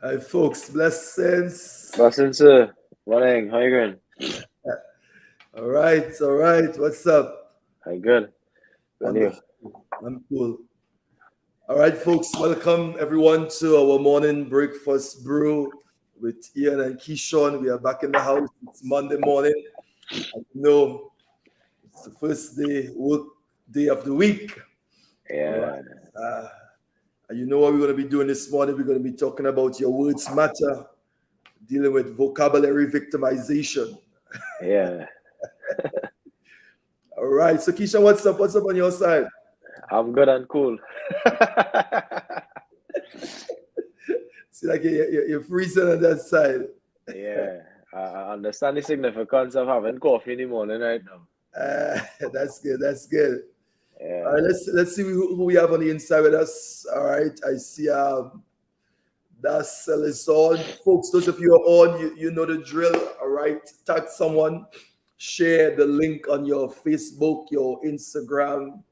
Hi, folks. Blessings. Blessings, sir. Morning. How you going? All right. All right. What's up? Hi, good. Good you. Wonderful. I'm cool. All right, folks. Welcome, everyone, to our morning breakfast brew with Ian and Keeshon. We are back in the house. It's Monday morning. I know it's the first work day of the week. All right. Yeah. And you know what we're going to be doing this morning? We're going to be talking about your words matter, dealing with vocabulary victimization. Yeah. All right. So, Keisha, what's up? What's up on your side? I'm good and cool. See, like you're freezing on that side. Yeah. I understand the significance of having coffee in the morning right now. That's good. That's good. All right. Yeah. Let's see who we have on the inside with us. All right. I see. That cell is on, folks. Those of you who are on, you know the drill. All right. Tag someone. Share the link on your Facebook, your Instagram.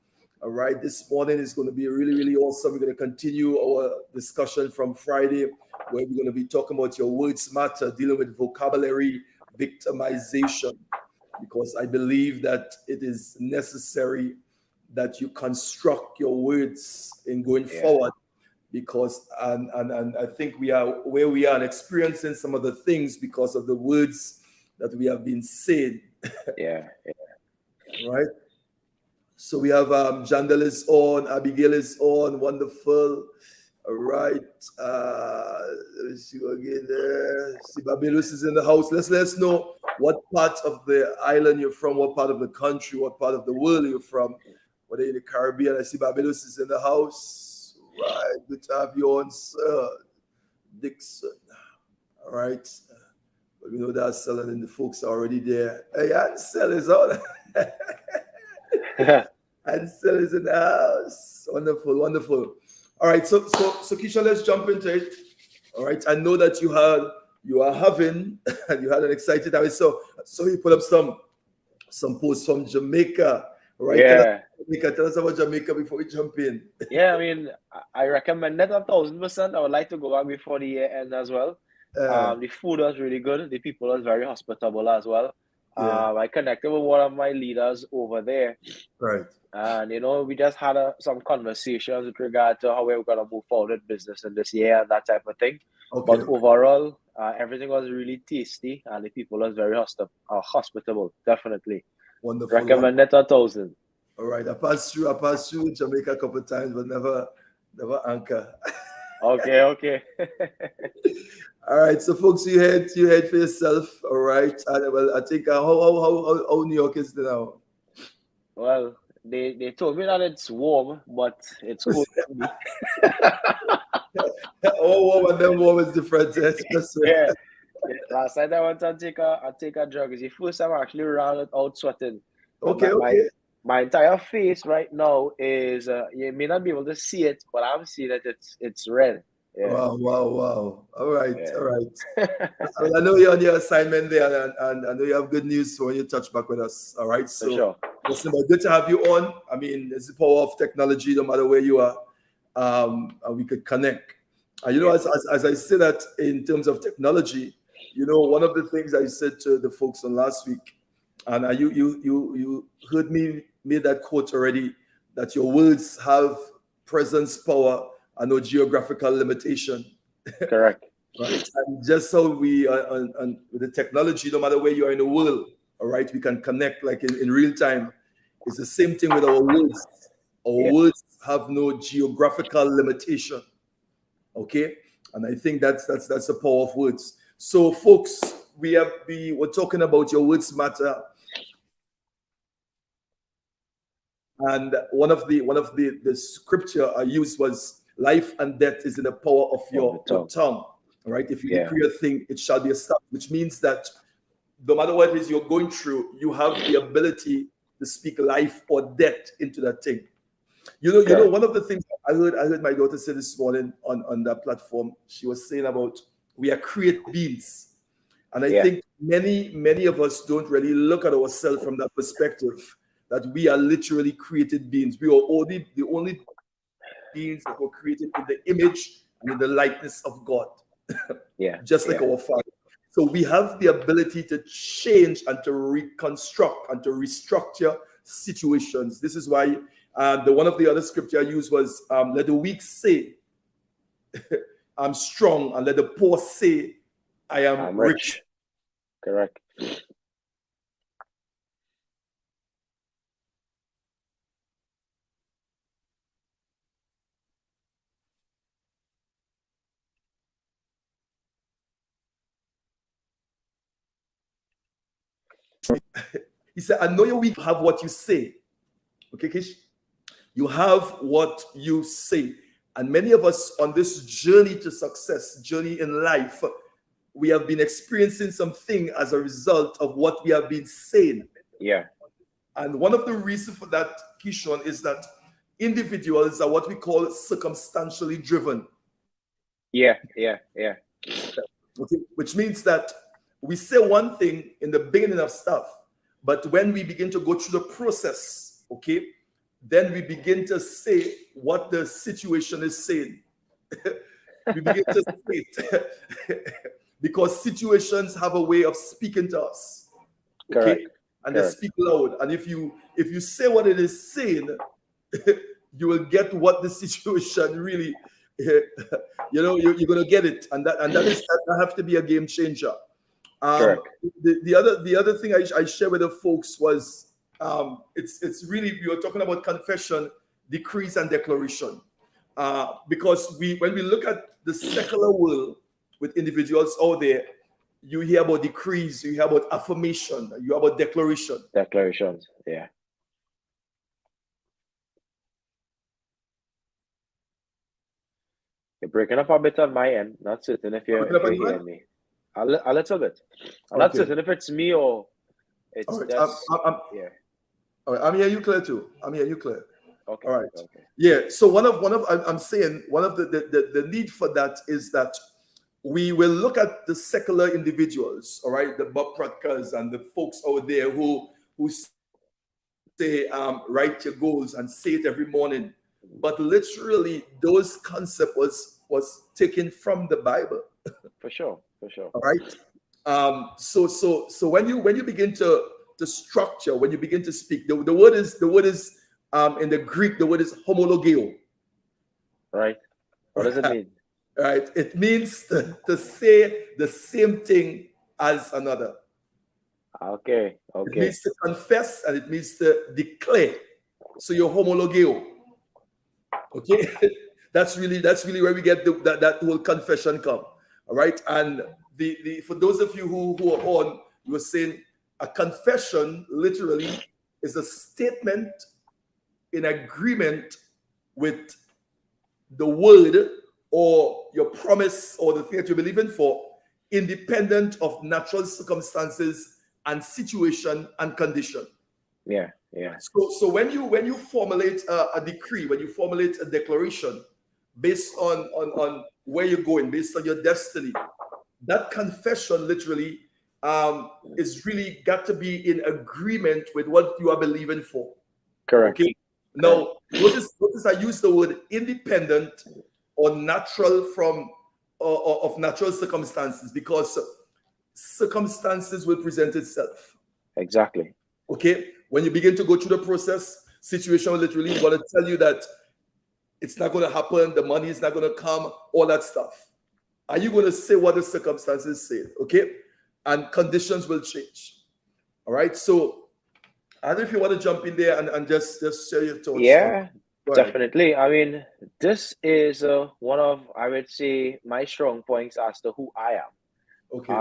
All right. This morning is going to be really, really awesome. We're going to continue our discussion from Friday, where we're going to be talking about your words matter, dealing with vocabulary victimization, because I believe that it is necessary that you construct your words in going Yeah. forward. Because and I think we are where we are and experiencing some of the things because of the words that we have been saying, Yeah. right? So we have Jandel is on, Abigail is on, wonderful. All right. Let's see again there. See, Babylus is in the house. Let us know what part of the island you're from, what part of the country, what part of the world you're from. Whether in the Caribbean, I see Babylus is in the house. Right. Good to have you on, sir. Dixon. All right. But we know that selling and the folks are already there. Hey, Ansel is on. Yeah. Ansel is in the house. Wonderful, wonderful. All right, so Keisha, let's jump into it. All right, I know that you are having and you had an exciting time. So you put up some posts from Jamaica. All right, Yeah. Tell us about Jamaica before we jump in. Yeah. I mean, I recommend it 1,000%. I would like to go back before the year end as well. Uh, The food was really good. The people was very hospitable as well. yeah, I connected with one of my leaders over there. right. And we just had some conversations with regard to how we're gonna move forward with business in this year and that type of thing. Okay, But okay. overall, everything was really tasty, and the people was very hospitable. Definitely Wonderful, recommend wonderful. it 1,000. All right, I passed through Jamaica a couple of times, but never anchor. Okay, okay. All right, so folks, you head for yourself. All right, and well, I think how New York is now. Well, they told me that it's warm, but it's cool for me. Oh, warm and then warm is different. Yes, that's right. Yeah. Yeah, last night I went and take a jog. It's the first time I actually ran it out sweating. And Okay, okay. my entire face right now is you may not be able to see it, but I'm seeing it. It's red. Yeah, Wow, wow, wow. All right, all right. yeah. Well, I know you're on your assignment there, and I know you have good news for when you touch back with us. All right, For so sure. listen, but good to have you on. I mean, it's the power of technology, no matter where you are, and we could connect. And Yeah. as I say that in terms of technology, one of the things I said to the folks on last week, and you heard me made that quote already, that your words have presence, power, and no geographical limitation. Correct. Right? And just so we on with the technology, no matter where you are in the world, all right, we can connect like in real time. It's the same thing with our words. Our Yeah. words have no geographical limitation. Okay, and I think that's the power of words. So, folks, we're talking about your words matter, and one of the scripture I used was life and death is in the power of On the your tongue. tongue. All right, if you Yeah. decree a thing, it shall be established, which means that no matter what it is you're going through, you have the ability to speak life or death into that thing. Correct. One of the things I heard my daughter say this morning on that platform, she was saying about we are create beings. And I Yeah. think many of us don't really look at ourselves from that perspective, that we are literally created beings. We are only the only beings that were created in the image and in the likeness of God. just like our Father. So we have the ability to change and to reconstruct and to restructure situations. This is why the one of the other scripture I used was let the weak say I'm strong, and let the poor say I am rich. Correct. He said, I know you're weak, have what you say. Okay, Kish? You have what you say. And many of us on this journey to success, journey in life, we have been experiencing something as a result of what we have been saying. Yeah. And one of the reasons for that, Keeshon, is that individuals are what we call circumstantially driven. Yeah. Okay, which means that we say one thing in the beginning of stuff, but when we begin to go through the process, okay, then we begin to say what the situation is saying. We begin to say it because situations have a way of speaking to us. Okay. Correct. And they speak loud. And if you say what it is saying, you will get what the situation really, you're gonna get it. And that have to be a game changer. The other thing I shared with the folks was it's really, we were talking about confession, decrees, and declaration. Because when we look at the secular world with individuals out there, you hear about decrees, you hear about affirmation, you hear about declaration. Declarations, yeah. You're breaking up a bit on my end. Not certain if you're hearing me. A little bit. I'm not certain if it's me or it's just yeah. All right, I'm hearing you clear too. I'm hearing you clear. Okay. All right. Okay. Yeah. So I'm saying one of the need for that is that we will look at the secular individuals, all right, the Bob Protkas and the folks out there who say write your goals and say it every morning, but literally those concept was taken from the Bible. For sure. All right. So when you begin to structure, when you begin to speak, the word is in the Greek, the word is homologeo. Right. What does it mean? Right. It means to say the same thing as another. Okay. It means to confess and it means to declare. So you're homologeo. Okay. That's really where we get that whole confession come. All right. And the for those of you who are on, you were saying a confession literally is a statement in agreement with the word or your promise or the thing that you're believing for, independent of natural circumstances and situation and condition. Yeah. So when you formulate a decree, when you formulate a declaration based on where you're going, based on your destiny, that confession literally is really got to be in agreement with what you are believing for. Correct. Okay. Now, notice I use the word independent or natural from of natural circumstances, because circumstances will present itself. Exactly. Okay. When you begin to go through the process, situation will literally want to tell you that it's not going to happen, the money is not going to come, all that stuff. Are you going to say what the circumstances say? Okay. And conditions will change. All right. So I don't know if you want to jump in there and just share your thoughts. Yeah, definitely. I mean, this is one of, I would say, my strong points as to who I am. Okay.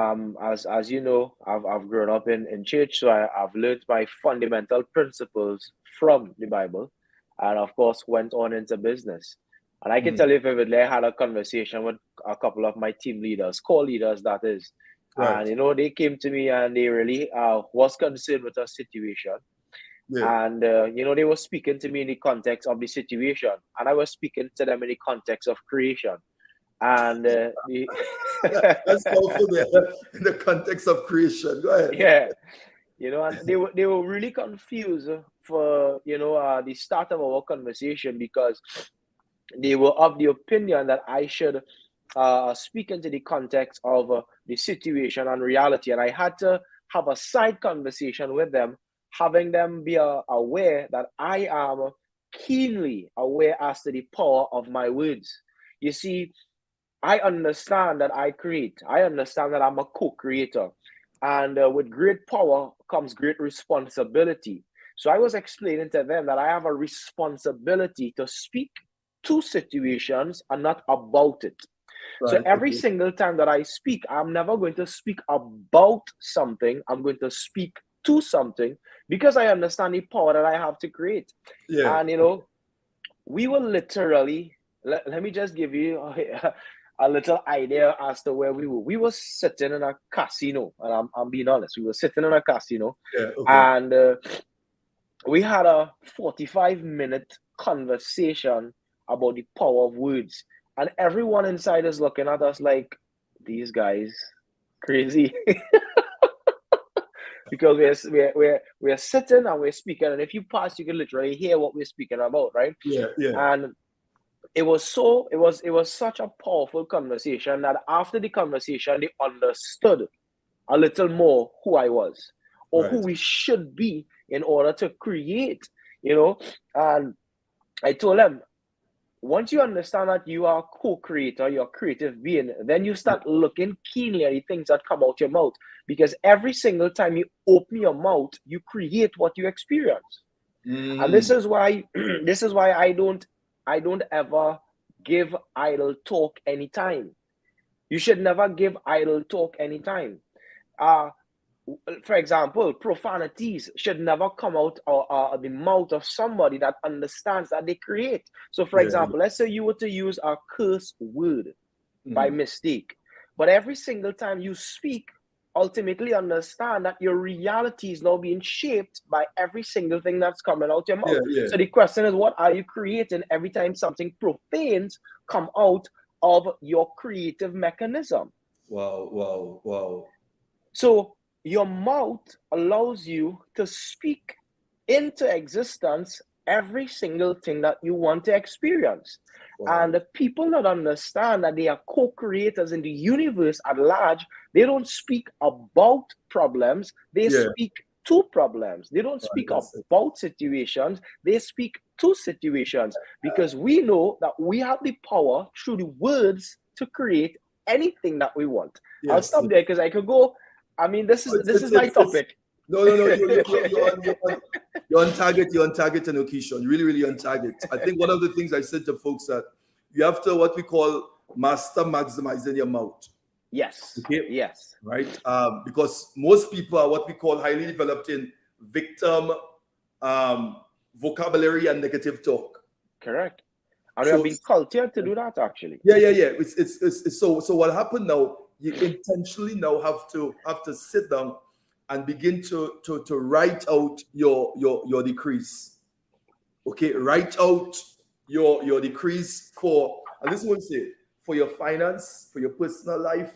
As you know, I've grown up in church, so I've learned my fundamental principles from the Bible, and of course went on into business. And I can tell you vividly, I had a conversation with a couple of my team leaders, core leaders, that is. Right. And they came to me and they really was concerned with our situation. Yeah. And they were speaking to me in the context of the situation, and I was speaking to them in the context of creation. And that's powerful there in the context of creation. Go ahead. Yeah, and they were really confused for the start of our conversation, because they were of the opinion that I should speak into the context of the situation and reality. And I had to have a side conversation with them, having them be aware that I am keenly aware as to the power of my words. You see, I understand that I create. I understand that I'm a co-creator. And with great power comes great responsibility. So I was explaining to them that I have a responsibility to speak to situations and not about it. So Right. every Okay. single time that I speak, I'm never going to speak about something. I'm going to speak to something because I understand the power that I have to create. Yeah. And, we will literally, let me just give you a little idea as to where we were. We were sitting in a casino, and I'm being honest. We were sitting in a casino, Yeah. Okay. and we had a 45-minute conversation about the power of words. And everyone inside is looking at us like, these guys crazy. Because we're sitting and we're speaking, and if you pass, you can literally hear what we're speaking about, right? Yeah. Yeah. And it was such a powerful conversation that after the conversation they understood a little more who I was or who Right. we should be in order to create, and I told them, once you understand that you are a co-creator, you're a creative being, then you start looking keenly at the things that come out your mouth, because every single time you open your mouth, you create what you experience. And this is why I don't ever give idle talk anytime. You should never give idle talk anytime. For example, profanities should never come out of the mouth of somebody that understands that they create. So, for Yeah. example, let's say you were to use a curse word by mistake, but every single time you speak, ultimately understand that your reality is now being shaped by every single thing that's coming out your mouth. Yeah. Yeah. So the question is, what are you creating every time something profanes come out of your creative mechanism? Wow. Wow. Wow. So your mouth allows you to speak into existence every single thing that you want to experience. Wow. And the people that understand that they are co-creators in the universe at large, they don't speak about problems, they Yeah. speak to problems. They don't Right. speak That's it. about situations, they speak to situations, because we know that we have the power through the words to create anything that we want. I'll Yes. stop there because I could go. I mean, this is my It's topic. no, no, no. You're on target. You're on target, and Keeshon. Really, really on target. I think one of the things I said to folks that you have to what we call master maximizing your mouth. Yes, Okay, yes, right? Because most people are what we call highly developed in victim vocabulary and negative talk. correct. And we have So been cultured to do that actually. yeah. It's so what happened now? You intentionally now have to sit down and begin to write out your decrease. Okay, write out your decrease for, and this is what I say, for your finance, for your personal life,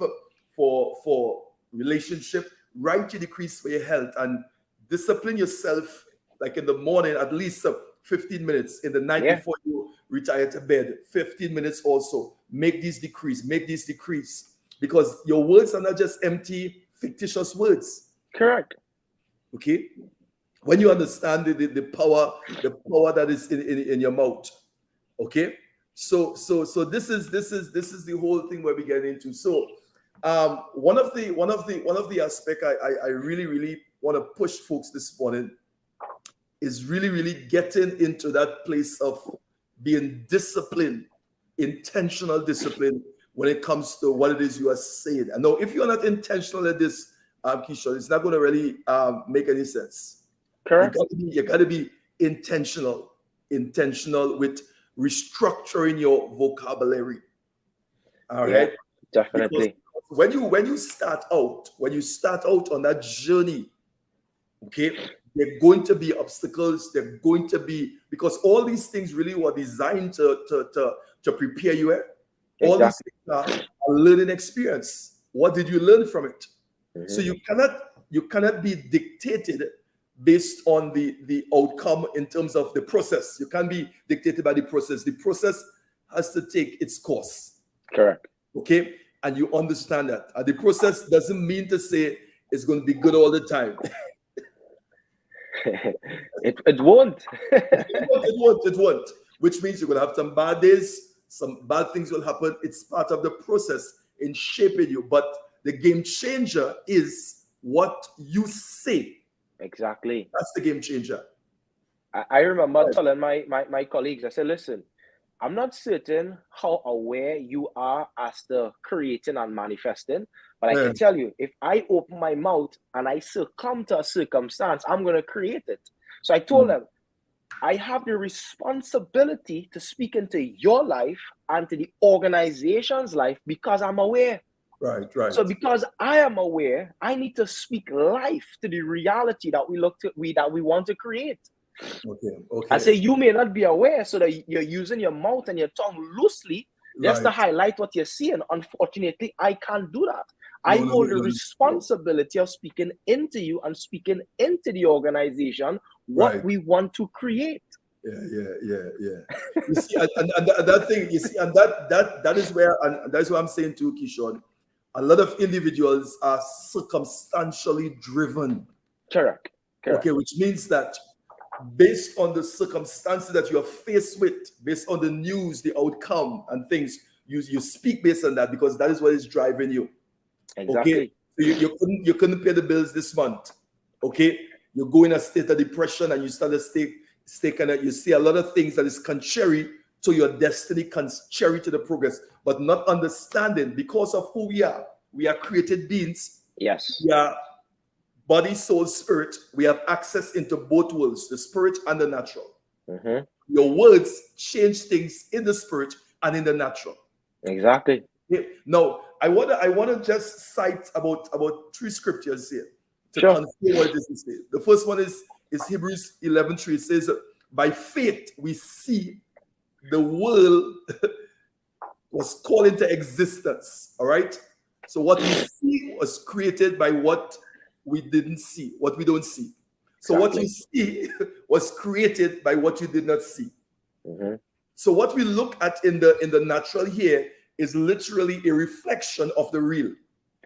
for relationship. Write your decrease for your health and discipline yourself. Like in the morning, at least 15 minutes. In the night Yeah, before you retire to bed, 15 minutes also. Make these decrease. Make these decrease, because your words are not just empty, fictitious words. correct. Okay, when you understand the power that is in your mouth. Okay, so this is the whole thing where we get into. So one of the aspect I really want to push folks this morning is really getting into that place of being disciplined, intentional discipline when it comes to what it is you are saying. And now, if you're not intentional at this, Keeshon, it's not going to really make any sense. You Correct. got to be intentional with restructuring your vocabulary. All Yeah, right, because definitely. when you start out on that journey, okay, there are going to be obstacles. They're going to be, because all these things really were designed to prepare you. All these Exactly. things are a learning experience. What did you learn from it? So Mm-hmm. you cannot be dictated based on the outcome in terms of the process. You can't be dictated by the process. The process has to take its course. Correct. Okay, and you understand that. And the process doesn't mean to say it's going to be good all the time. it won't. It won't. Which means you're going to have some bad days, some bad things will happen. It's part of the process in shaping you. But the game changer is what you say. Exactly. That's the game changer. I remember telling my colleagues, I said, listen, I'm not certain how aware you are as to creating and manifesting, but I can tell you, if I open my mouth and I succumb to a circumstance, I'm going to create it. So I told them, I have the responsibility to speak into your life and to the organization's life because I'm aware. Right. So because I am aware, I need to speak life to the reality that we want to create. Okay. I say you may not be aware, so that you're using your mouth and your tongue loosely just to highlight what you're seeing. Unfortunately, I can't do that. I hold the responsibility of speaking into you and speaking into the organization what we want to create. Yeah. You see, and that thing, you see, and that is where, and that's what I'm saying too, Keeshon. A lot of individuals are circumstantially driven. Correct. Okay, which means that based on the circumstances that you are faced with, based on the news, the outcome, and things, you speak based on that because that is what is driving you. Exactly. Okay, so you couldn't pay the bills this month. Okay, you go in a state of depression and you start to stay kind of, you see a lot of things that is contrary to your destiny, contrary to the progress, but not understanding because of who we are. We are created beings. Yes. We are body, soul, spirit. We have access into both worlds, the spirit and the natural. Your words change things in the spirit and in the natural. Exactly. Now, I wanna just cite about 3 scriptures here to confirm what it is to say. The first one is Hebrews 11:3. It says, by faith we see the world was called into existence. All right. So what we see was created by what we didn't see, what we don't see. So what you see was created by what you did not see. So what we look at in the natural here is literally a reflection of the real.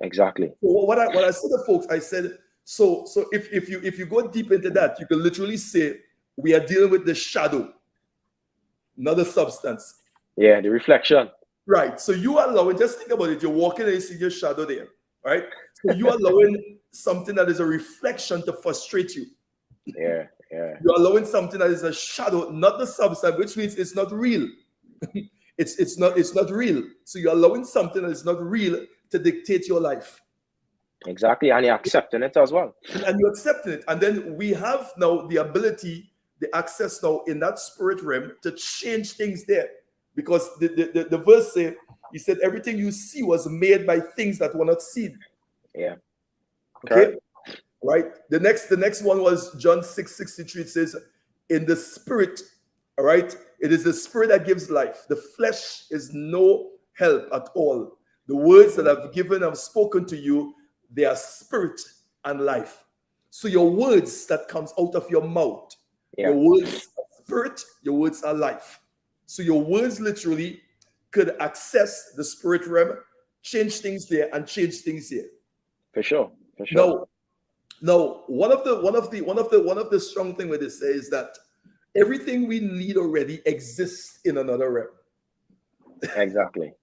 Exactly. So what I said to folks, I said, so if you go deep into that, you can literally say we are dealing with the shadow, not the substance. Yeah, the reflection. Right. So you are allowing, just think about it, you're walking and you see your shadow there. Right. So you are allowing something that is a reflection to frustrate you. Yeah. You're allowing something that is a shadow, not the substance, which means it's not real. It's not real. So you're allowing something that is not real to dictate your life. Exactly. And you're accepting it as well. And you're accepting it. And then we have now the ability, the access now in that spirit realm to change things there. Because the verse says, he said, everything you see was made by things that were not seen. Yeah. Okay. Right. The next one was John 6:63. It says, in the spirit, all right, it is the spirit that gives life. The flesh is no help at all. The words that I've spoken to you, they are spirit and life. So your words that comes out of your mouth, your words are spirit, your words are life. So your words literally could access the spirit realm, change things there, and change things here. For sure. Now, one of the strong thing with this is that everything we need already exists in another realm. Exactly.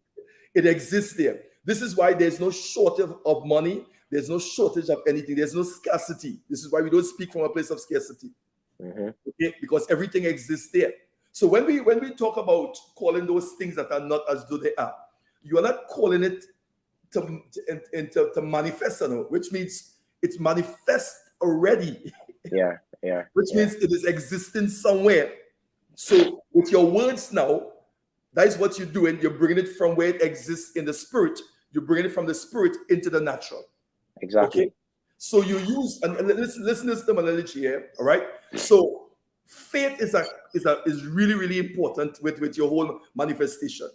It exists there. This is why there's no shortage of money. There's no shortage of anything. There's no scarcity. This is why we don't speak from a place of scarcity. Okay? Because everything exists there. So when we talk about calling those things that are not as though they are, you are not calling it to manifest, which means it's manifest already. Yeah. Which means it is existing somewhere. So with your words now, that is what you're doing. You're bringing it from where it exists in the spirit. You're bringing it from the spirit into the natural. Exactly. Okay? So you use, and listen to the analogy here. All right. So faith is really, really important with your whole manifestation.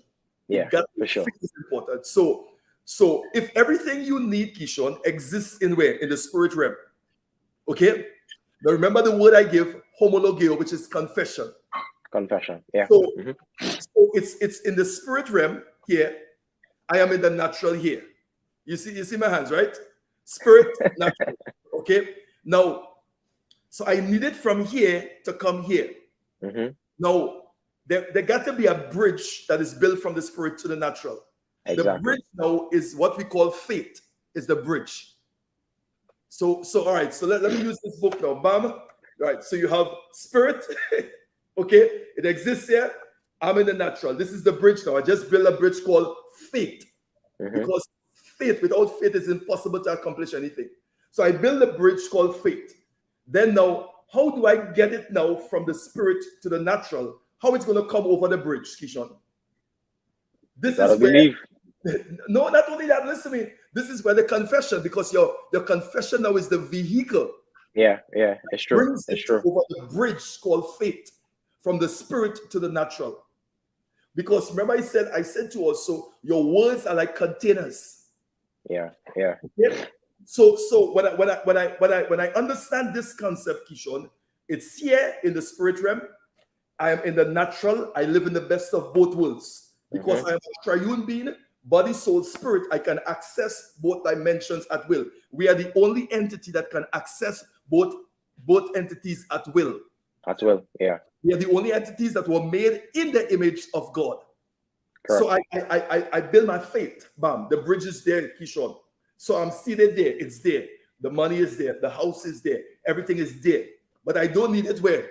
Yeah, for sure. Faith is important. So if everything you need, Keeshon, exists in where? In the spirit realm. Okay? Now remember the word I give, homologeo, which is confession. Confession. Yeah. So it's in the spirit realm here. I am in the natural here. You see my hands, right? Spirit, natural. Okay. Now, so I need it from here to come here. Mm-hmm. Now, there got to be a bridge that is built from the spirit to the natural. The Exactly. bridge now is what we call faith, is the bridge. So all right, so let me use this book now. Bam. All right, so you have spirit, okay, it exists here. I'm in the natural. This is the bridge now. I just built a bridge called faith. Mm-hmm. Because faith, without faith, it's impossible to accomplish anything. So I build a bridge called faith. Then now, how do I get it now from the spirit to the natural? How it's going to come over the bridge, Keeshon? This is where, believe. no, not only that, listen to me. This is where the confession, because your confession now is the vehicle. Yeah, it's true. Brings it's it true. over the bridge called faith, from the spirit to the natural. Because remember, I said to us, so your words are like containers. Yeah. So when I understand this concept, Keeshon, it's here in the spirit realm. I am in the natural. I live in the best of both worlds because I am a triune being, body, soul, spirit. I can access both dimensions at will. We are the only entity that can access both entities at will. At will, yeah. We are the only entities that were made in the image of God. Correct. So I build my faith. Bam, the bridge is there, Keeshon. So I'm seated there. It's there. The money is there. The house is there. Everything is there. But I don't need it where?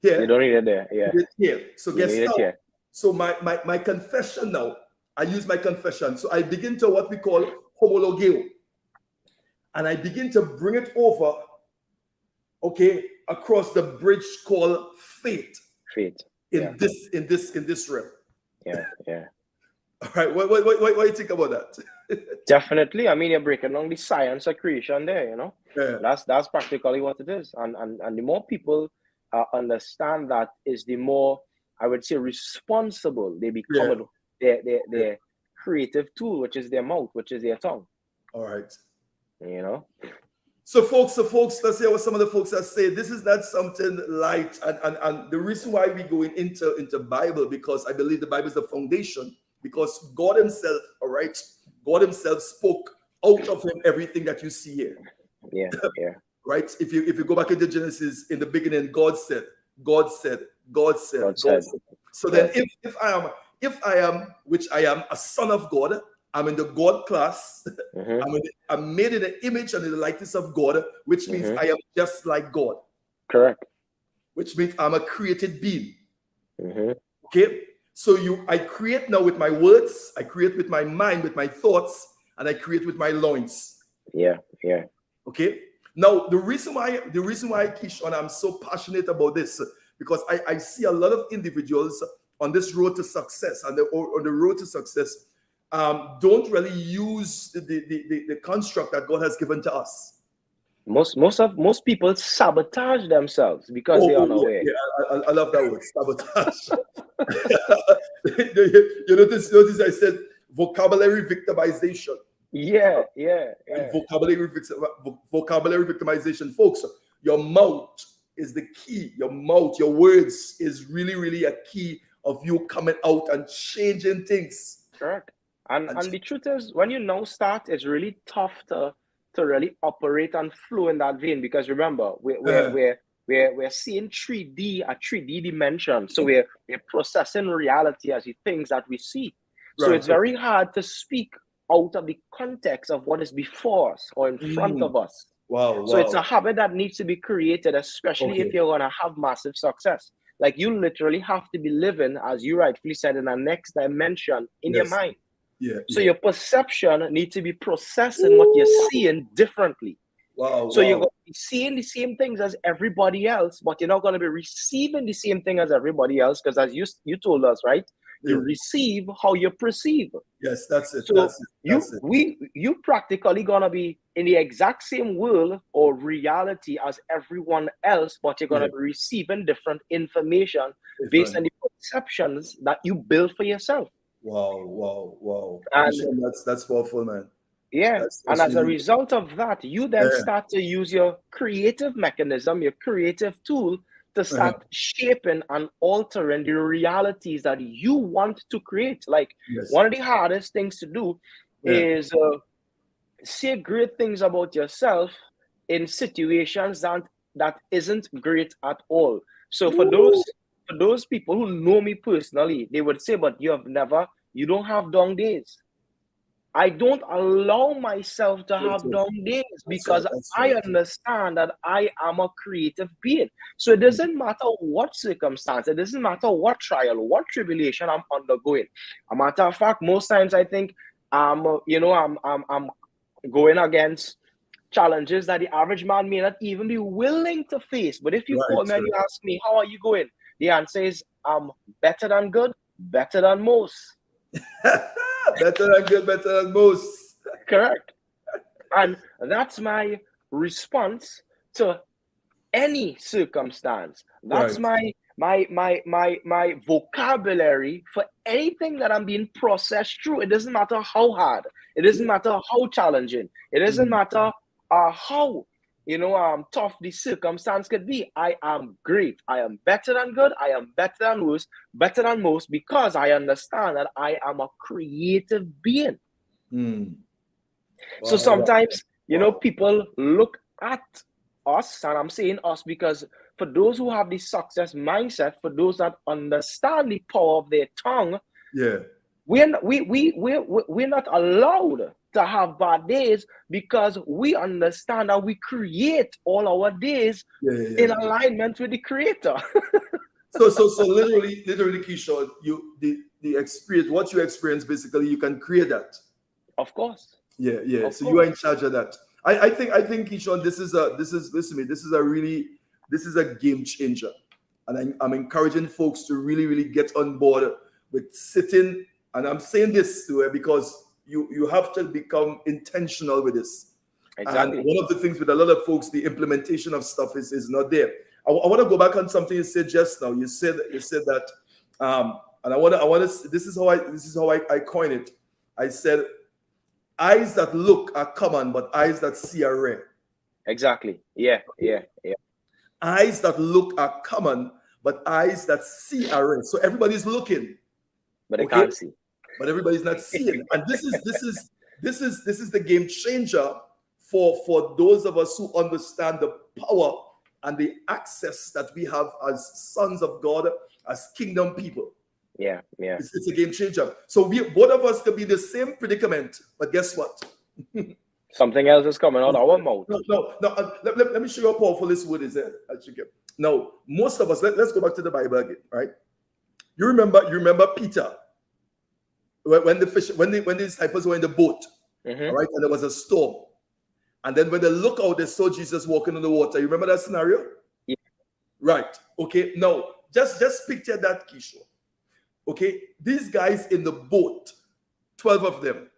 Here. You don't need it there. Yeah. It's here. So guess now. So my confession now, I use my confession. So I begin to what we call homologeo. And I begin to bring it over, okay, across the bridge called faith. Faith. In this realm. Yeah. All right. What do you think about that? Definitely. I mean, you're breaking down the science of creation there, you know. Yeah. That's practically what it is. And the more people understand that, is the more, I would say, responsible they become. Their creative tool, which is their mouth, which is their tongue. All right. You know. So folks, let's hear what some of the folks are saying. This is not something light, and the reason why we going into Bible, because I believe the Bible is the foundation, because God Himself, all right, God Himself spoke out of Him everything that you see here. Yeah. Right. If you go back into Genesis, in the beginning, God said. So then, if I am, which I am, a son of God, I'm in the God class. I'm made in the image and in the likeness of God, which means I am just like God. Correct. Which means I'm a created being. Okay. So I create now with my words, I create with my mind, with my thoughts, and I create with my loins. Yeah. Okay. Now the reason why Keeshon, I'm so passionate about this, because I see a lot of individuals on this road to success, and on the road to success, don't really use the construct that God has given to us. Most people sabotage themselves because they are unaware. Yeah, I love that word, sabotage. you notice I said vocabulary victimization. Yeah. And vocabulary victimization, folks. Your mouth is the key. Your mouth, your words is really, really a key of you coming out and changing things. Correct. And the truth is, when you now start, it's really tough to really operate and flow in that vein, because remember, we're seeing 3D, a 3D dimension. So we're processing reality as the things that we see. So it's very hard to speak out of the context of what is before us or in front of us. Wow. So it's a habit that needs to be created, especially if you're going to have massive success. Like, you literally have to be living, as you rightfully said, in a next dimension in your mind. So your perception needs to be processing what you're seeing differently. So you're going to be seeing the same things as everybody else, but you're not going to be receiving the same thing as everybody else, because as you told us, right? You receive how you perceive. Yes, that's it. So you practically gonna be in the exact same world or reality as everyone else, but you're gonna be receiving different information based on the perceptions that you build for yourself. Wow. And that's powerful, man. Yeah, and as a result of that, you then start to use your creative mechanism, your creative tool, to start shaping and altering the realities that you want to create. Like, Yes. one of the hardest things to do is say great things about yourself in situations that isn't great at all. So for those people who know me personally, they would say, but you don't have down days. I don't allow myself to have down days because I understand that I am a creative being. So it doesn't matter what circumstance, it doesn't matter what trial, what tribulation I'm undergoing. A matter of fact, most times I think I'm going against challenges that the average man may not even be willing to face. But if you call me and you ask me, how are you going? The answer is, I'm better than good, better than most. Better than good, better than most. Correct. And that's my response to any circumstance. That's my vocabulary for anything that I'm being processed through. It doesn't matter how hard, it doesn't matter how challenging, it doesn't matter how tough the circumstance could be. I am great. I am better than good. I am better than worse, better than most, because I understand that I am a creative being. Wow, so sometimes, people look at us, and I'm saying us because for those who have the success mindset, for those that understand the power of their tongue, we're not allowed to have bad days, because we understand that we create all our days in alignment with the Creator. so literally, Keeshon, the experience, what you experience, basically, you can create that. Of course. Of so course. You are in charge of that. I think Keeshon, this is listen to me, this is a game changer, and I'm encouraging folks to really get on board with sitting. And I'm saying this to her because you have to become intentional with this. Exactly. And one of the things with a lot of folks, the implementation of stuff is not there. I want to go back on something you said just now. You said that, and I want to. This is how I coin it. I said, eyes that look are common, but eyes that see are rare. Exactly. Yeah. Eyes that look are common, but eyes that see are rare. So everybody's looking, but they can't see. But everybody's not seeing. And this is the game changer for those of us who understand the power and the access that we have as sons of God, as kingdom people. Yeah. It's a game changer. So both of us could be the same predicament, but guess what? Something else is coming out our mouth. No. Let me show you how powerful this word is. No, most of us. Let's go back to the Bible again, right? You remember Peter when the disciples were in the boat, all right, and there was a storm, and then when they look out, they saw Jesus walking on the water. You remember that scenario? Yeah. Right. Okay. Now, just picture that, Keeshon. Okay, these guys in the boat, 12 of them.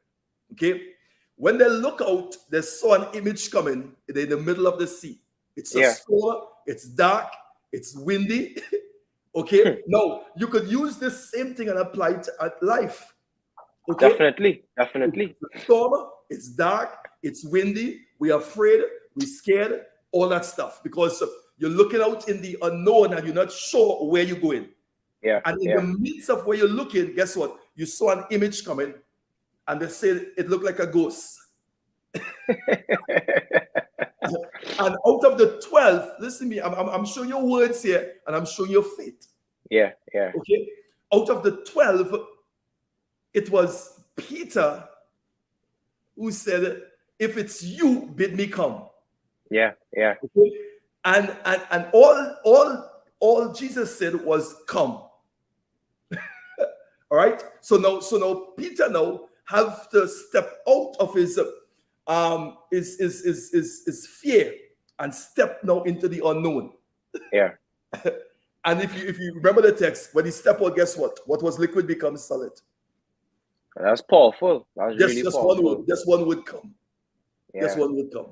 Okay, when they look out, they saw an image coming in the middle of the sea. It's a storm. It's dark. It's windy. Okay. Now, you could use this same thing and apply it at life. Okay? Definitely. It's a storm, it's dark, it's windy, we're afraid, we're scared, all that stuff, because you're looking out in the unknown and you're not sure where you're going. Yeah. And in the midst of where you're looking, guess what? You saw an image coming, and they said it looked like a ghost. And out of the 12, listen to me, I'm showing your words here, and I'm showing your faith. Yeah. Okay? Out of the 12, it was Peter who said, if it's you, bid me come. Yeah. Okay? And all Jesus said was come. All right? So now Peter now have to step out of his fear and step now into the unknown. Yeah. And if you remember the text, when he stepped out, guess what? What was liquid becomes solid. That's powerful. That's really powerful. Just one would come. Yeah. Just one would come.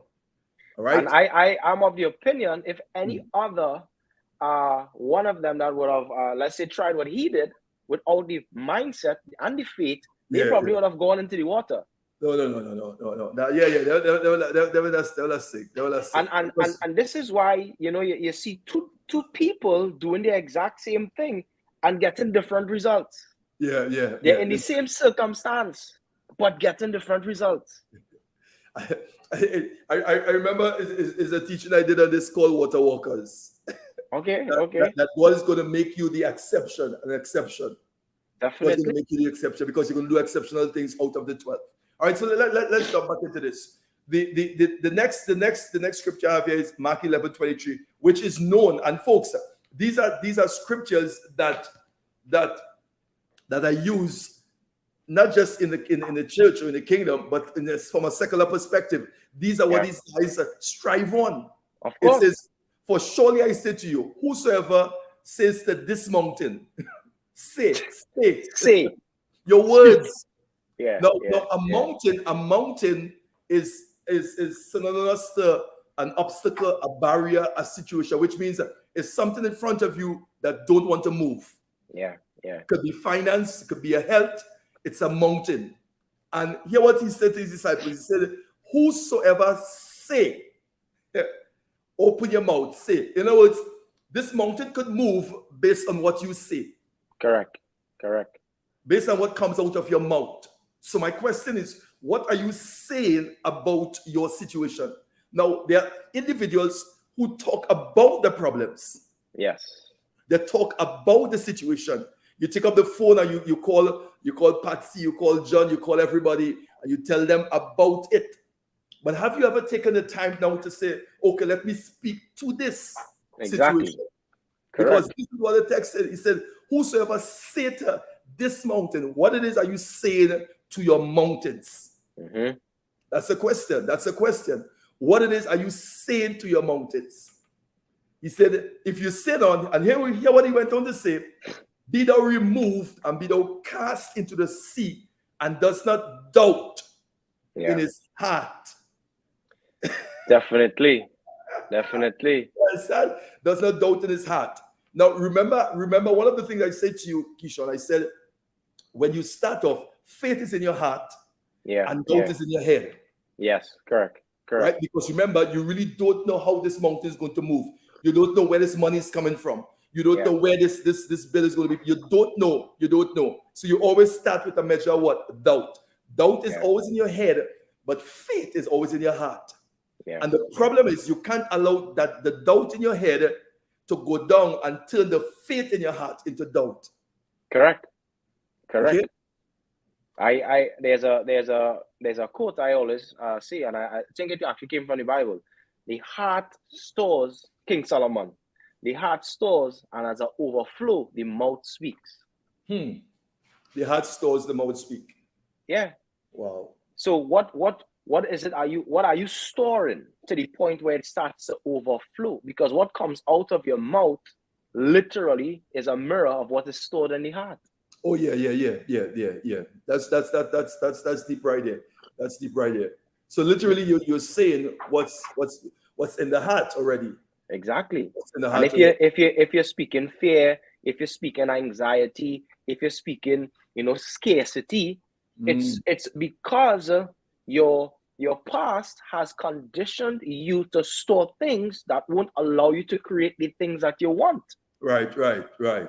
All right. And I'm of the opinion, if any other one of them that would have let's say tried what he did without the mindset and the faith, they probably would have gone into the water. No. Yeah. They were sick. They were sick. And this is why, you see two people doing the exact same thing and getting different results. Yeah. They're in the same circumstance, but getting different results. I remember is a teaching I did on this called Water Walkers. Okay. That God is going to make you the exception, an exception. Definitely. God is going to make you the exception because you're going to do exceptional things out of the 12. All right, so let's jump back into this. The next scripture I have here is Mark 11:23, which is known. And folks, these are scriptures that are used not just in the church or in the kingdom, but from a secular perspective. These are what these guys strive on. Of course. It says, "For surely I say to you, whosoever says to this mountain, say your words." Now, a mountain is synonymous to an obstacle, a barrier, a situation, which means it's something in front of you that don't want to move. Yeah. It could be finance, it could be a health. It's a mountain. And hear what he said to his disciples. He said, "Whosoever say," open your mouth, say. In other words, this mountain could move based on what you say. Correct. Based on what comes out of your mouth. So my question is, what are you saying about your situation? Now, there are individuals who talk about the problems. Yes. They talk about the situation. You take up the phone and you call Patsy, you call John, you call everybody, and you tell them about it. But have you ever taken the time now to say, okay, let me speak to this situation? Correct. Because this is what the text said. He said, "Whosoever say to this mountain," what it is are you saying to your mountains? Mm-hmm. That's a question. What it is are you saying to your mountains? He said, if you sit on, and hear what he went on to say, "Be thou removed and be thou cast into the sea, and does not doubt in his heart." Definitely. Does not doubt in his heart. Now, remember one of the things I said to you, Keeshon, I said, when you start off, faith is in your heart, and doubt is in your head. Yes, correct. Right? Because remember, you really don't know how this mountain is going to move. You don't know where this money is coming from. You don't know where this bill is going to be. You don't know. So you always start with a measure of what? Doubt. Doubt is always in your head, but faith is always in your heart. Yeah. And the problem is you can't allow that the doubt in your head to go down and turn the faith in your heart into doubt. Correct. Okay? There's a quote I always see, and I think it actually came from the Bible. The heart stores, King Solomon. The heart stores, and as an overflow, the mouth speaks. The heart stores, the mouth speak. Yeah. Wow. So what is it? What are you storing to the point where it starts to overflow? Because what comes out of your mouth literally is a mirror of what is stored in the heart. Oh yeah. That's deep right there. That's deep right there. So literally, you're saying what's in the heart already. Exactly. And if you're speaking fear, if you're speaking anxiety, if you're speaking, scarcity, it's because your past has conditioned you to store things that won't allow you to create the things that you want. Right.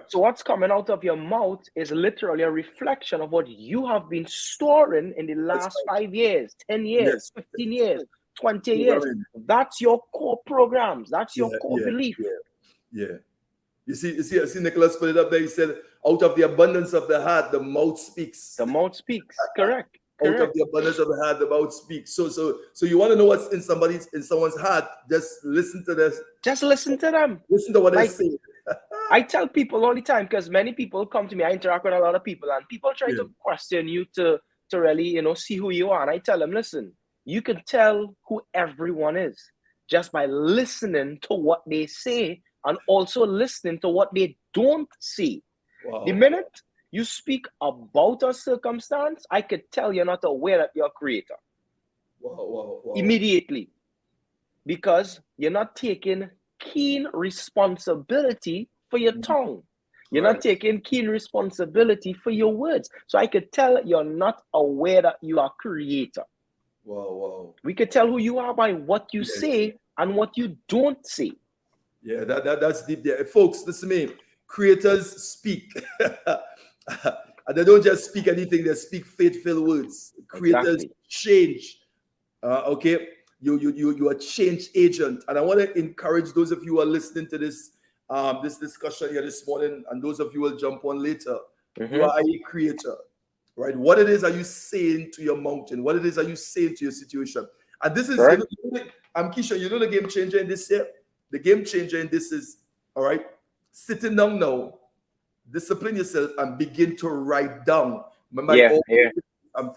So what's coming out of your mouth is literally a reflection of what you have been storing in the last 5 years, 10 years, 15 years, 20 years. That's your core programs. That's your core belief. Yeah. You see, Nicholas put it up there. He said, out of the abundance of the heart, the mouth speaks. The mouth speaks. Correct. Out of the abundance of the heart, the mouth speaks. So you want to know what's in someone's heart? Just listen to this. Just listen to them. Listen to what they say. I tell people all the time, because many people come to me. I interact with a lot of people, and people try to question you to really, see who you are. And I tell them, listen, you can tell who everyone is just by listening to what they say and also listening to what they don't say. Wow. The minute you speak about a circumstance, I could tell you're not aware that you're a creator. Wow. Immediately. Because you're not taking keen responsibility for your tongue. You're not taking keen responsibility for your words. So I could tell you're not aware that you are a creator. Wow, wow. We can tell who you are by what you Yes. say and what you don't say. Yeah, that's deep there. Folks, listen to me. Creators speak. And they don't just speak anything, they speak faith-filled words. Creators Exactly. change. Okay. You are a change agent. And I want to encourage those of you who are listening to this discussion here this morning, and those of you who will jump on later. You are a creator. Right? What it is are you saying to your mountain? What it is are you saying to your situation? And this is, Correct? I'm Keeshon, you know the game changer in this here? The game changer in this is, all right, sitting down now, discipline yourself and begin to write down. Remember, Yeah, yeah.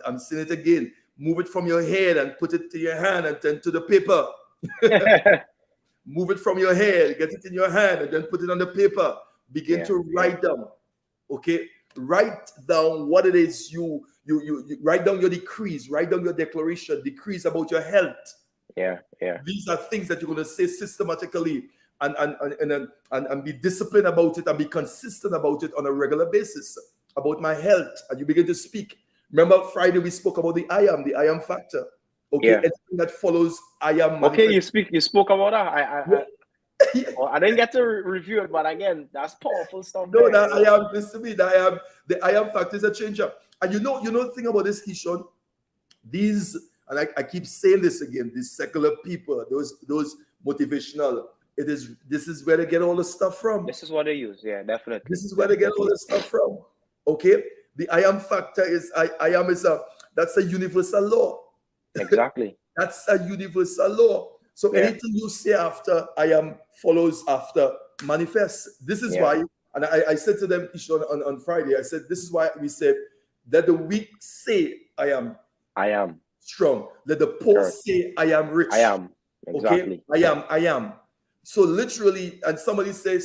I'm saying it again. Move it from your head and put it to your hand and then to the paper. Move it from your head, get it in your hand and then put it on the paper. Begin to write down. Okay? Write down what it is you write down your decrees, write down your declaration, decrees about your health. Yeah. These are things that you're going to say systematically and be disciplined about it and be consistent about it on a regular basis about my health. And you begin to speak. Remember Friday we spoke about the I am factor. Okay, anything that follows I am. Okay, you spoke about that. I didn't get to review it, but again, that's powerful stuff. No, that I am. Listen to me. The I am factor is a changer. And you know the thing about this, Keeshon. These, and I keep saying this again. These secular people, those motivational. This is where they get all the stuff from. This is what they use. Yeah, definitely. This is where they get all the stuff from. Okay, the I am factor is that's a universal law. Exactly. That's a universal law. So anything you say after I am follows after manifest. This is why, and I said to them on Friday, I said, this is why we said that the weak say I am strong. Let the poor say I am rich. I am. Exactly. Okay? I am. So literally, and somebody say,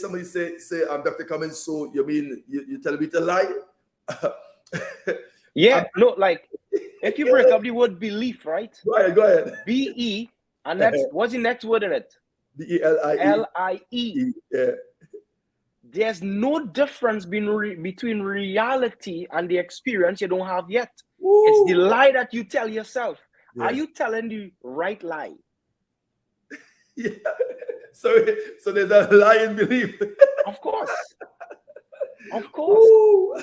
I'm Dr. Cummings, so you mean you tell me to lie? Yeah, no, like if you break up the word belief, right? Go ahead. B-E, and that's what's the next word in it? B-E-L-I-E. L-I-E. Yeah. There's no difference between reality and the experience you don't have yet. Woo. It's the lie that you tell yourself. Yeah. Are you telling the right lie? Yeah. So there's a lie in belief. Of course. Of course.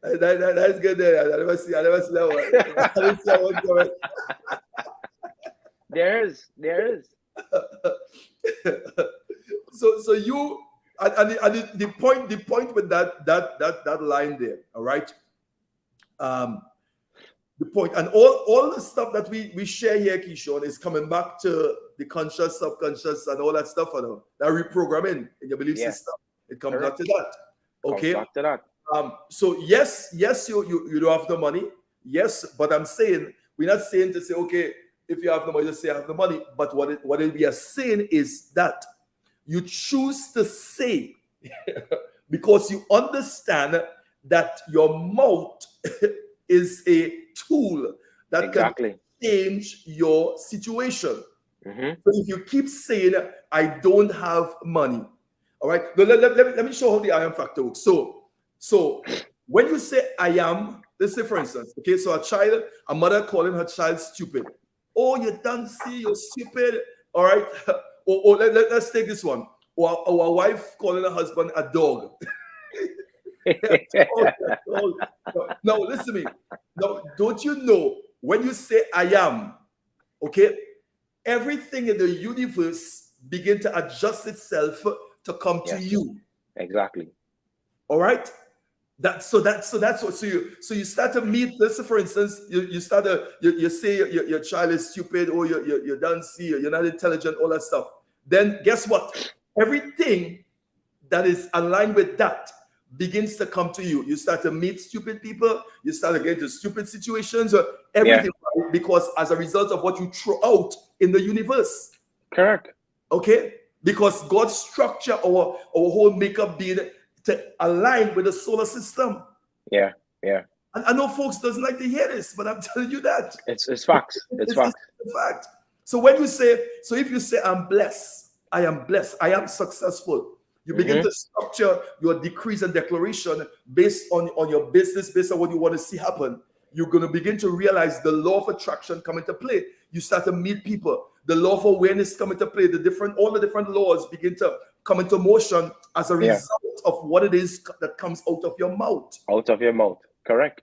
That's good there. I never see that one. I didn't see that one coming. There is. So you and the point with that line there, all right. The point and all the stuff that we share here, Keeshon, is coming back to the conscious, subconscious, and all that stuff, that reprogramming in your belief system. It comes back to that. Okay. Comes back to that. So yes, you don't have the money. Yes, but I'm saying we're not saying to say, okay, if you have the money, just say I have the money. But what we are saying is that you choose to say because you understand that your mouth is a tool that can change your situation. Mm-hmm. So if you keep saying, I don't have money, all right, let me show how the I am factor works. So when you say I am, let's say for instance, okay, so a mother calling her child stupid. Oh, you don't see, you're stupid, all right? Or let's take this one. Or a wife calling her husband a dog. Now, listen to me. Now, don't you know when you say I am, okay, everything in the universe begin to adjust itself to come to you. Exactly. All right. That's what. So you start to meet. Let's say, for instance, you say your child is stupid, or you don't see, you're not intelligent, all that stuff. Then guess what? Everything that is aligned with that begins to come to you. You start to meet stupid people. You start to get into stupid situations. Everything because as a result of what you throw out in the universe. Correct. Okay, because God structure our whole makeup being to align with the solar system. Yeah. And I know folks doesn't like to hear this, but I'm telling you that. It's facts. It's facts. It's a fact. So when you say, if you say I'm blessed, I am successful, you begin to structure your decrees and declaration based on your business, based on what you want to see happen. you're going to begin to realize the law of attraction come into play. You start to meet people. The law of awareness come into play. All the different laws begin to come into motion as a result of what it is that comes out of your mouth. Out of your mouth, correct.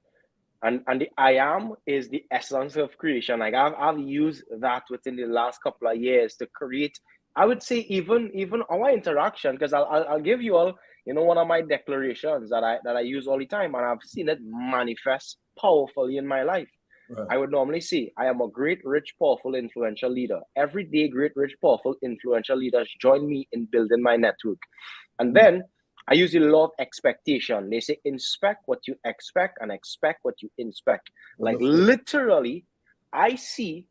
And the I am is the essence of creation. Like I've used that within the last couple of years to create, I would say, even our interaction, because I'll give you all, one of my declarations that I use all the time, and I've seen it manifest powerfully in my life. Right. I would normally say, I am a great, rich, powerful, influential leader. Every day, great, rich, powerful, influential leaders join me in building my network. And then I use the law of expectation. They say, inspect what you expect and expect what you inspect. Wonderful. Like literally, I see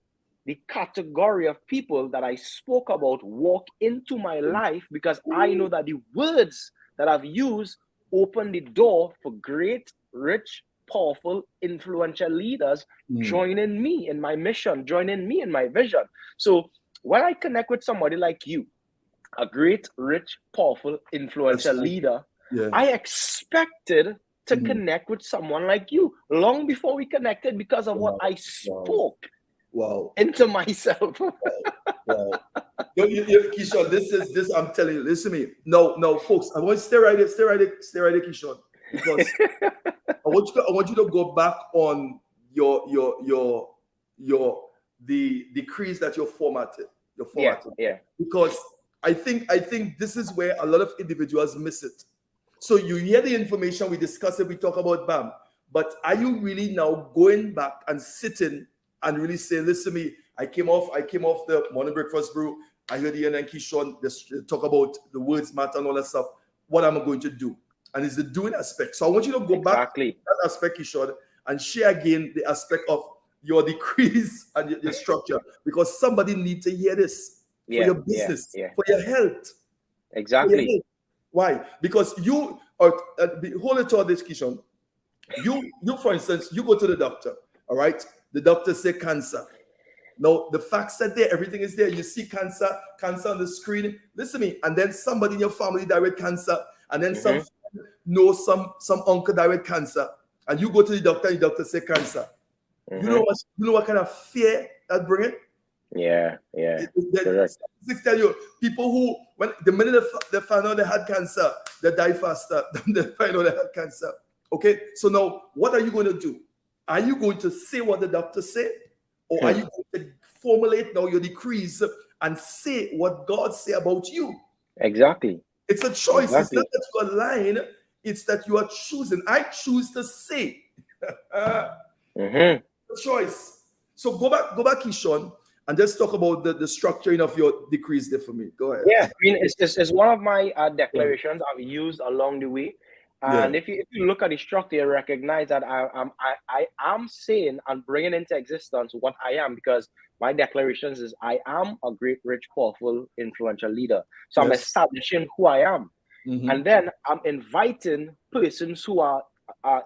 the category of people that I spoke about walk into my life because I know that the words that I've used open the door for great, rich, powerful, influential leaders joining me in my mission, joining me in my vision. So when I connect with somebody like you, a great, rich, powerful, influential leader, I expected to connect with someone like you long before we connected because of what I spoke into myself. Wow. Keeshon, this I'm telling you, listen to me. No, folks, I want to stay right there, Keeshon, because I want you to go back on the decrees that you're formatted. Yeah. Because I think this is where a lot of individuals miss it. So you hear the information, we discuss it, we talk about BAM, but are you really now going back and sitting and really saying, listen to me, I came off the morning breakfast brew, I heard Ian and Keeshon talk about the words matter and all that stuff. What am I going to do? And it's the doing aspect. So I want you to go back to that aspect, Keeshon, and share again the aspect of your decrees and your structure, because somebody needs to hear this for your business, for your health. Exactly. Your health. Why? Because you are, hold it to this, Keeshon. You, for instance, you go to the doctor, all right? The doctor say cancer. Now, the facts are there, everything is there. You see cancer on the screen. Listen to me. And then somebody in your family died with cancer, and then some uncle died with cancer, and you go to the doctor, and the doctor say cancer. You know what kind of fear that brings? Yeah. Statistics tell you people who, when the minute they find out they had cancer, they die faster than they find out they had cancer. Okay, so now what are you going to do? Are you going to say what the doctor said, or are you going to formulate now your decrees and say what God say about you? Exactly. It's a choice. Exactly. It's not that you align, it's that you are choosing. I choose to say. A choice. So go back, Keeshon, and just talk about the structuring of your decrees there for me. Go ahead. Yeah, I mean, it's one of my declarations I've used along the way. And if you look at the structure, you recognize that I am saying and bringing into existence what I am, because my declarations is I am a great, rich, powerful, influential leader. So I'm establishing who I am. And then I'm inviting persons who are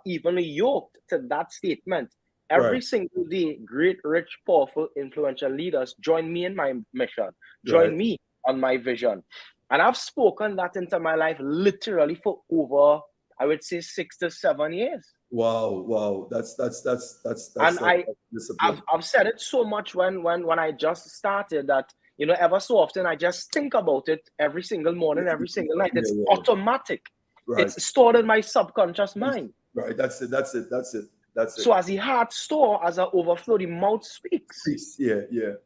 evenly yoked to that statement. Every single day, great, rich, powerful, influential leaders join me in my mission, join me on my vision. And I've spoken that into my life literally for over, I would say, 6 to 7 years. Wow. That's and I've said it so much when I just started that, ever so often I just think about it every single morning, every single night. It's automatic. It's stored in my subconscious mind. Right. That's it. So as the heart store, as I overflow, the mouth speaks. Yeah.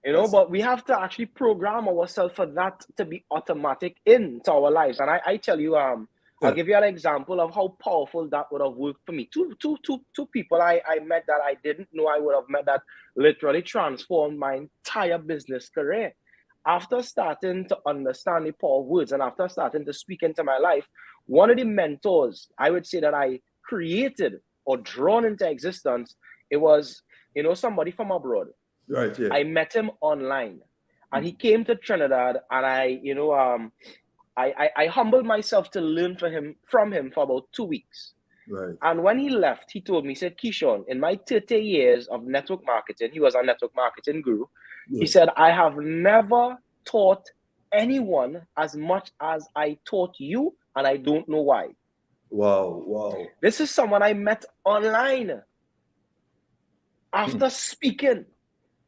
But we have to actually program ourselves for that to be automatic into our lives. And I tell you, I'll give you an example of how powerful that would have worked for me. Two people I met that I didn't know I would have met that literally transformed my entire business career. After starting to understand the power of words and after starting to speak into my life, one of the mentors I would say that I created or drawn into existence, it was, somebody from abroad. Right, yeah. I met him online, and he came to Trinidad, and I humbled myself to learn from him for about 2 weeks. Right. And when he left, he told me, he said, Keeshon, in my 30 years of network marketing, he was a network marketing guru. Yeah. He said, I have never taught anyone as much as I taught you, and I don't know why. Wow. This is someone I met online. after speaking,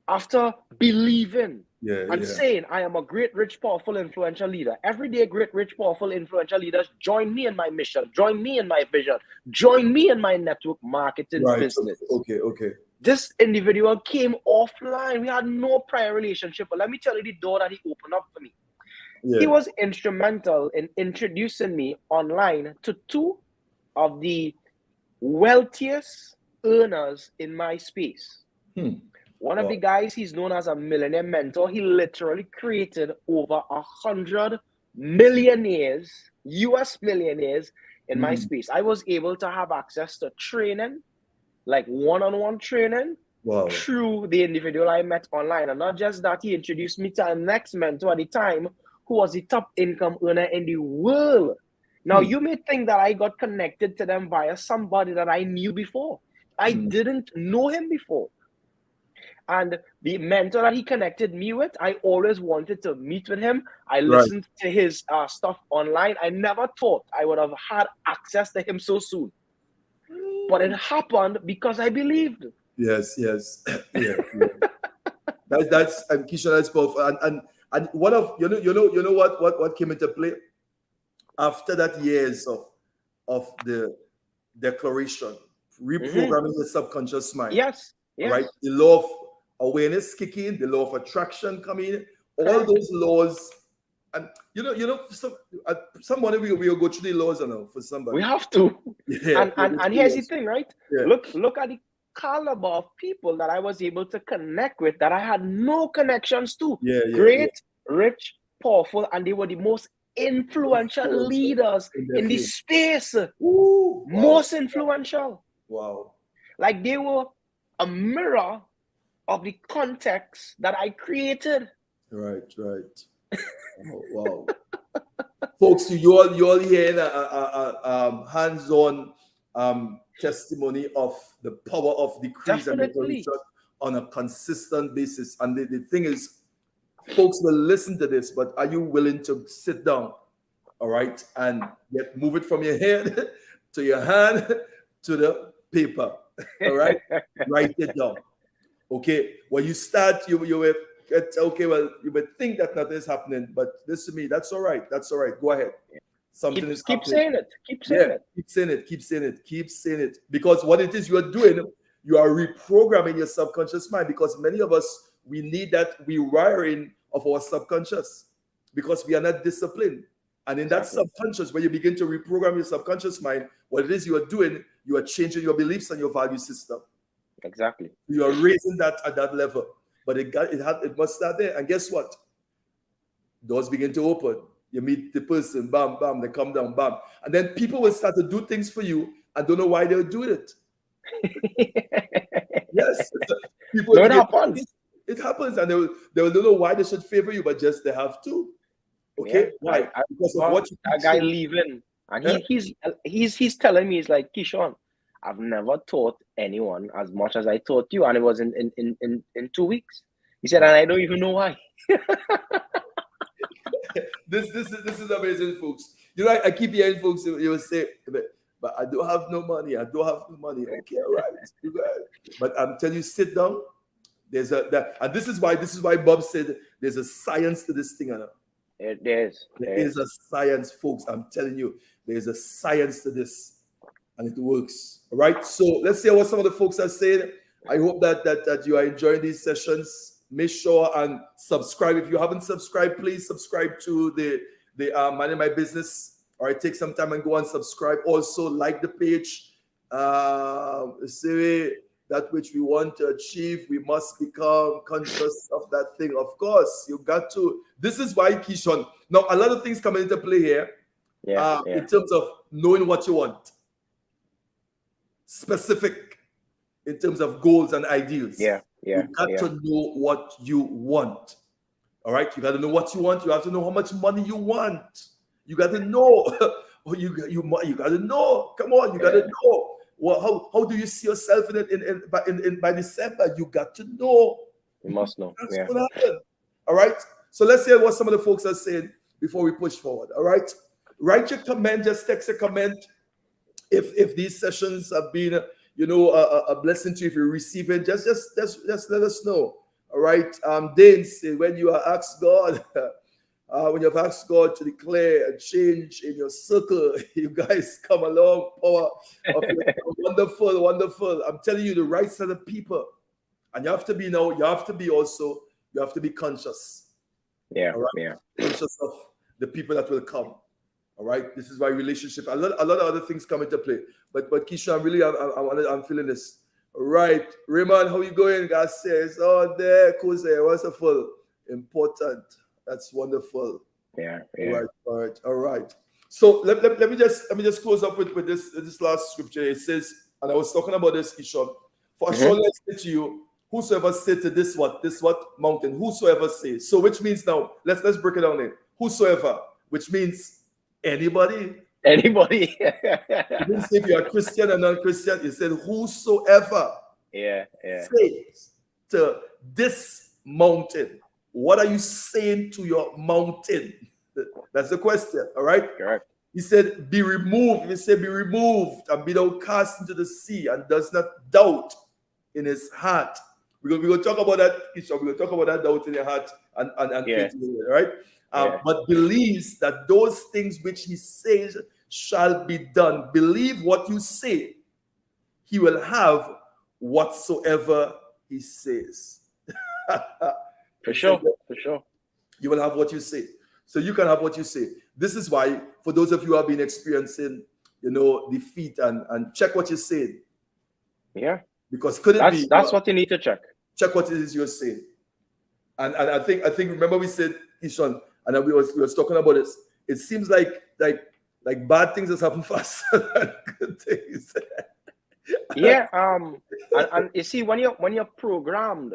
after believing, and yeah. saying, I am a great, rich, powerful, influential leader. Every day, great, rich, powerful, influential leaders join me in my mission, join me in my vision, join me in my network marketing Right. business. Okay. This individual came offline. We had no prior relationship, but let me tell you the door that he opened up for me. Yeah. He was instrumental in introducing me online to two of the wealthiest earners in my space. One of the guys, he's known as a millionaire mentor. He literally created over 100 millionaires, US millionaires in my space. I was able to have access to training, like one-on-one training, through the individual I met online. And not just that, he introduced me to a next mentor at the time who was the top income earner in the world. Now, you may think that I got connected to them via somebody that I knew before. I didn't know him before. And the mentor that he connected me with, I always wanted to meet with him. I listened to his stuff online. I never thought I would have had access to him so soon. But it happened because I believed. Yes. Yeah. That's Keeshon, that's powerful. And one of you know what came into play after that years of the declaration, reprogramming the subconscious mind. Yes. Right? The law of awareness kicking, the law of attraction coming, all those laws. And somebody will go through the laws for somebody. We have to. Yeah, and here's the thing, right? Yeah. Look at the caliber of people that I was able to connect with that I had no connections to. Great, rich, powerful, and they were the most influential leaders in the space. Ooh, most influential. Wow. Like they were a mirror of the context that I created. Right. Wow. Folks, you all hearing a hands-on testimony of the power of decrees and declaration on a consistent basis. And the thing is, folks will listen to this, but are you willing to sit down, all right, and move it from your head to your hand to the paper, all right? Write it down. Okay, when you start, you will get, okay, well, you would think that nothing is happening, but listen to me, that's all right. Go ahead. Something is happening. Keep saying it. Keep saying it. Because what it is you are doing, you are reprogramming your subconscious mind, because many of us, we need that rewiring of our subconscious because we are not disciplined. And in that subconscious, when you begin to reprogram your subconscious mind, what it is you are doing, you are changing your beliefs and your value system. Exactly. You are raising that at that level. But it must start there. And guess what? Doors begin to open. You meet the person, bam, bam, they come down, bam. And then people will start to do things for you and don't know why they're doing it. Yes. People it happens. It happens, and they will don't know why they should favor you, but just they have to. Okay? Why? Because of what that guy leaving. And he's telling me, he's like, Keeshon, I've never taught anyone as much as I taught you, and it was in 2 weeks. He said, and I don't even know why. This is amazing, folks. You know, I keep hearing folks, you will say, but I don't have no money. Okay, all right. You guys. But I'm telling you, sit down. And this is why Bob said there's a science to this thing. There is a science, folks. I'm telling you, there's a science to this. And it works. All right. So let's see what some of the folks are saying. I hope that you are enjoying these sessions. Make sure and subscribe. If you haven't subscribed, please subscribe to the Manage My Business. All right, take some time and go and subscribe. Also, like the page. Say that which we want to achieve, we must become conscious of that thing. Of course, you got to. This is why, Keeshon. Now, a lot of things come into play here. In terms of knowing what you want. Specific in terms of goals and ideals. You got to know what you want. All right, you got to know what you want. You have to know how much money you want. You got to know. you got to know. Come on, you got to know. Well, how do you see yourself by December? You got to know. You must know. That's what happened. All right. So let's hear what some of the folks are saying before we push forward. All right. Write your comment. Just text a comment. If these sessions have been a blessing to you, if you receive it, just let us know. All right. Dane said, when you are asked God, when you've asked God to declare a change in your circle, you guys come along, power of your wonderful, wonderful. I'm telling you, the right set of people. And you have to be conscious. Yeah, all right? yeah. Conscious of the people that will come. All right. This is why relationship, a lot of other things come into play. But Keeshon, I'm feeling this. All right. Raymond, how you going? God says, oh, there, Kose, wonderful. Important. That's wonderful. Yeah, All right. So let me just close up with this last scripture. It says, and I was talking about this, Keeshon. For surely I say to you, whosoever say to this what mountain, whosoever says. So which means now, let's break it down there. Whosoever, which means anybody. Anybody. You didn't say if you're a Christian or non-Christian. You said whosoever says to this mountain. What are you saying to your mountain? That's the question. All right. Correct. He said, be removed. He said, be removed and be thou cast into the sea, and does not doubt in his heart. We're going to talk about that. We're going to talk about that doubt in your heart and faith in your heart, right? But believes that those things which he says shall be done. Believe what you say. He will have whatsoever he says. For sure. You will have what you say. So you can have what you say. This is why, for those of you who have been experiencing, defeat, and check what you're saying. Yeah. Because that's what you need to check. Check what it is you're saying. And I think remember we said, Keeshon, and we was talking about this. It seems like bad things just happen faster than good things. Yeah. And you see, when you're programmed,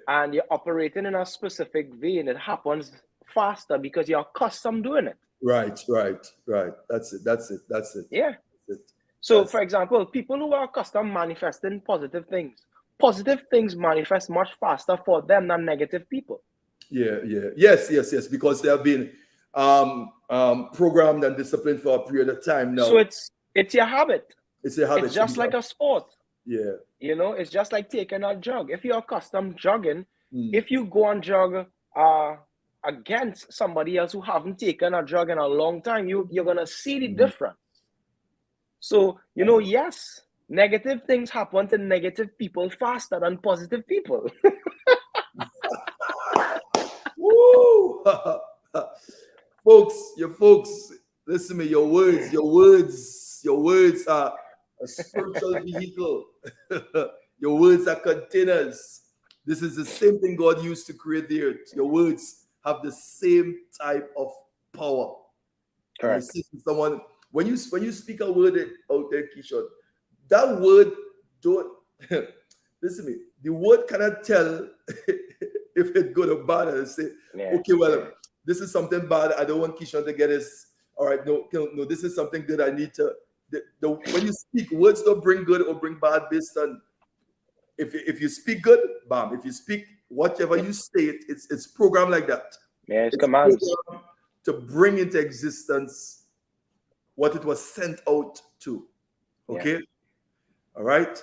and you're operating in a specific vein, it happens faster because you're accustomed doing it. Right. That's it. Yeah. So, for example, people who are accustomed manifesting positive things manifest much faster for them than negative people. Yes. Because they have been programmed and disciplined for a period of time now. So it's your habit. It's a habit. It's just like a sport. Yeah. It's just like taking a jog. If you're accustomed jogging, if you go and jog against somebody else who haven't taken a jog in a long time, you're gonna see the difference. So yes, negative things happen to negative people faster than positive people. Woo! folks, listen to me. Your words are a spiritual vehicle. Your words are containers. This is the same thing God used to create the earth. Your words have the same type of power. Correct. I see someone, when you speak a word out there, Keeshon, that word don't listen to me. The word cannot tell if it's good or bad. And say, okay, well, this is something bad. I don't want Keeshon to get this. All right, no, this is something good. I need to. When you speak, words don't bring good or bring bad based on if you speak good, bam. If you speak whatever you say, it's programmed like that. Yeah, it's commands to bring into existence what it was sent out to. Okay, all right.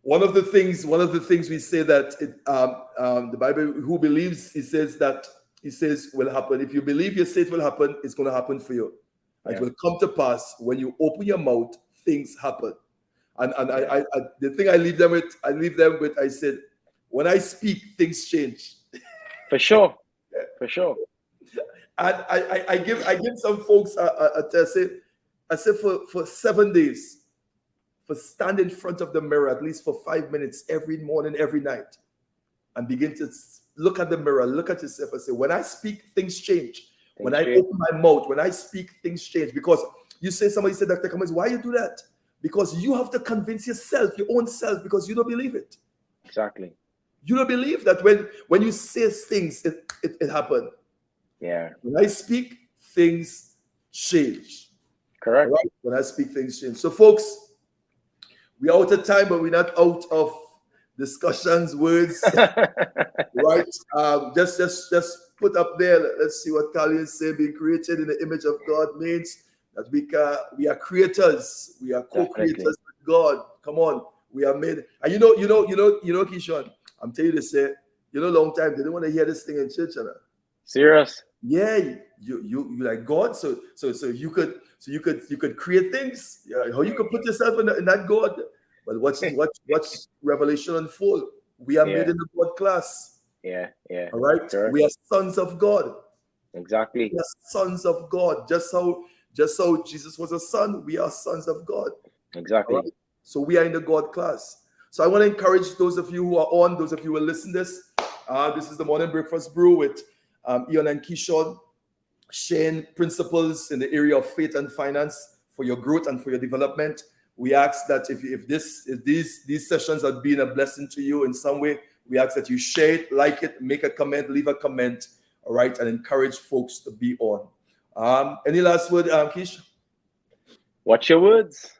One of the things we say that the Bible, who believes, he says will happen. If you believe, you say it will happen. It's going to happen for you. It will come to pass when you open your mouth. Things happen. And I the thing I leave them with. I said, when I speak, things change. For sure. And I give some folks a test. I say for 7 days, for stand in front of the mirror at least for 5 minutes every morning, every night, and begin to look at the mirror, look at yourself, and say, when I speak, things change. When I open my mouth, when I speak, things change. Because somebody said, Dr. Cummings, why you do that? Because you have to convince yourself, your own self, because you don't believe it. Exactly. You don't believe that when you say things, it happens. Yeah. When I speak, things change. Correct. Right? When I speak, things change. So, folks, we're out of time, but we're not out of discussions, words. Right? Just put up there. Let's see what Kali is saying. Being created in the image of God means that we are creators. We are co-creators with God. Come on, we are made. And Keeshon, I'm telling you this, long time they didn't want to hear this thing in church, Serious? yeah, you like God, so you could create things. Yeah, how you could put yourself in that God. But watch Revelation unfold. We are made Yeah. in the God class. Yeah. All right, Correct. we are sons of God. Exactly. We are sons of God. Just how Jesus was a son, we are sons of God. All Exactly. right, so we are in the God class. So I want to encourage those of you who are on, those of you who will listen to this. This is the morning breakfast brew with Ian and Keeshon, sharing principles in the area of faith and finance for your growth and for your development. We ask that if these sessions have been a blessing to you in some way, we ask that you share it, like it, make a comment, leave a comment, all right, and encourage folks to be on. Any last word, Keeshon? Watch your words.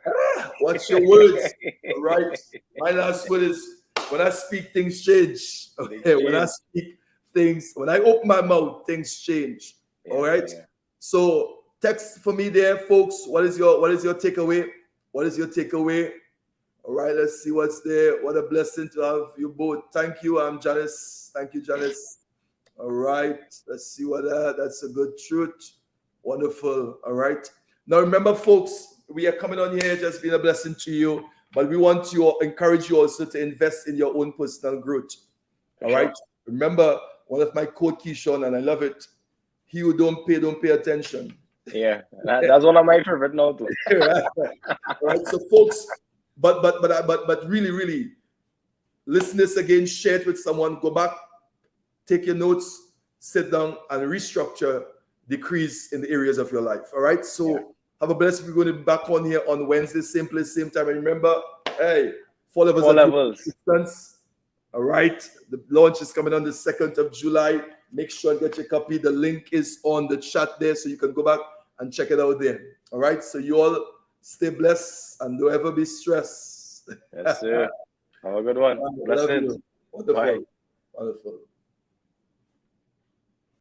What's your words? All right. My last word is when I speak, things change. Okay. When I speak things, when I open my mouth, things change. All right. Yeah. So text for me there, folks. What is your takeaway? What is your takeaway? All right. Let's see what's there. What a blessing to have you both. Thank you. I'm Janice. Thank you, Janice. All right. Let's see what that's a good truth. Wonderful. All right. Now remember, folks, we are coming on here just being a blessing to you, but we want to encourage you also to invest in your own personal growth. All right. Remember, one of my quote, Keeshon, and I love it. He who don't pay attention. Yeah, that's one of my favorite now too. All right. So, folks, but really, listen this again, share it with someone, go back, take your notes, sit down, and restructure, decrease in the areas of your life. All right. So have a blessed week. We're going to be back on here on Wednesday, same place, same time. And remember, hey, 4 levels of resistance. All right. The launch is coming on the 2nd of July. Make sure and get your copy. The link is on the chat there, so you can go back and check it out there. All right. So you all stay blessed and don't ever be stressed. Yes, sir. Have a good one. Love you. Wonderful. Bye. Wonderful.